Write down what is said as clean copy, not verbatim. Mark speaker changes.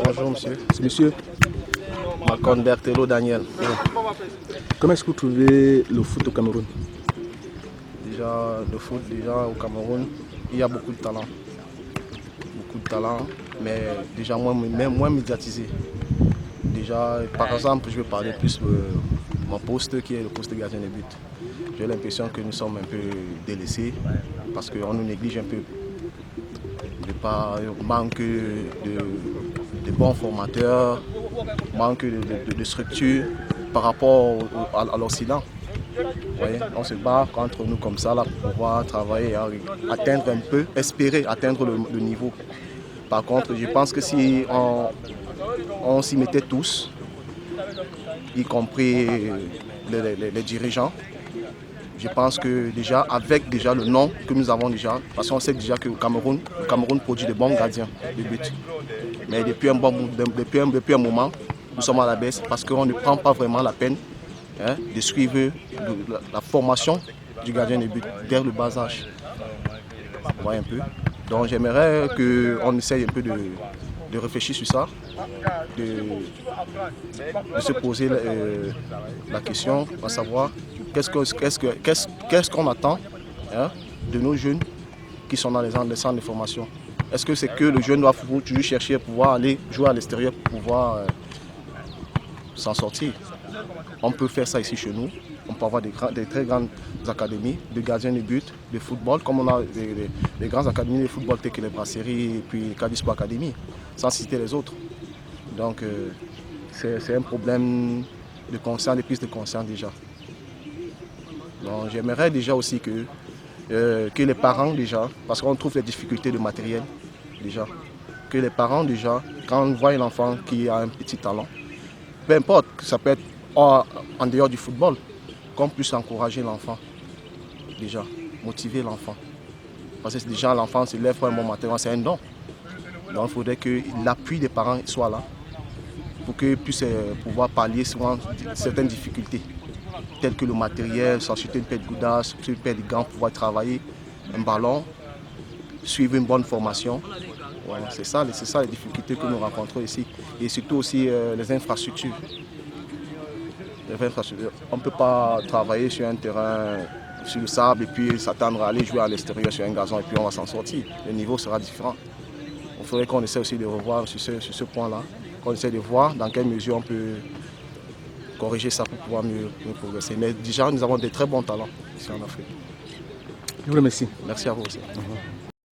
Speaker 1: Bonjour monsieur.
Speaker 2: C'est monsieur.
Speaker 1: Malcolm Berthelot Daniel.
Speaker 2: Comment est-ce que vous trouvez le foot au Cameroun?
Speaker 1: Déjà, le foot au Cameroun, il y a beaucoup de talent. Beaucoup de talent, mais déjà moins médiatisé. Déjà, par exemple, je vais parler plus de mon poste qui est le poste de gardien de but. J'ai l'impression que nous sommes un peu délaissés parce qu'on nous néglige un peu. Manque de bons formateurs, manque de structure par rapport à l'Occident. On se bat entre nous comme ça là, pour pouvoir travailler et atteindre un peu, espérer atteindre le niveau. Par contre, je pense que si on s'y mettait tous, y compris les dirigeants, je pense que déjà, avec déjà le nom que nous avons déjà, parce qu'on sait déjà que le Cameroun produit de bons gardiens de but. Mais depuis un moment, nous sommes à la baisse parce qu'on ne prend pas vraiment la peine de suivre la formation du gardien de but dès le bas âge. Vous voyez un peu. Donc j'aimerais qu'on essaye un peu de réfléchir sur ça, de se poser la question, à savoir qu'est-ce qu'on attend de nos jeunes qui sont dans les centres de formation. Est-ce que c'est que le jeune doit toujours chercher à pouvoir aller jouer à l'extérieur pour pouvoir s'en sortir? On peut faire ça ici chez nous. On peut avoir des très grandes académies de gardiens de but, de football, comme on a des grandes académies de football telles que les Brasseries et puis Cadispo Academy, sans citer les autres. Donc c'est un problème de conscience, de prise de conscience déjà. Donc j'aimerais déjà aussi que les parents déjà, parce qu'on trouve les difficultés de matériel déjà, que les parents déjà, quand on voit un enfant qui a un petit talent, peu importe, ça peut être en dehors du football, qu'on puisse encourager l'enfant, déjà, motiver l'enfant. Parce que déjà l'enfant se lève un bon matin, c'est un don. Donc il faudrait que l'appui des parents soit là pour qu'ils puissent pouvoir pallier souvent certaines difficultés, telles que le matériel, s'acheter une paire de goudasses, une paire de gants pour pouvoir travailler, un ballon, suivre une bonne formation. Voilà, c'est ça les difficultés que nous rencontrons ici. Et surtout aussi les infrastructures. On ne peut pas travailler sur un terrain, sur le sable, et puis s'attendre à aller jouer à l'extérieur sur un gazon, et puis on va s'en sortir. Le niveau sera différent. Il faudrait qu'on essaie aussi de revoir sur ce point-là, qu'on essaie de voir dans quelle mesure on peut corriger ça pour pouvoir mieux progresser. Mais déjà, nous avons de très bons talents ici en Afrique.
Speaker 2: Je vous remercie.
Speaker 1: Merci à vous aussi.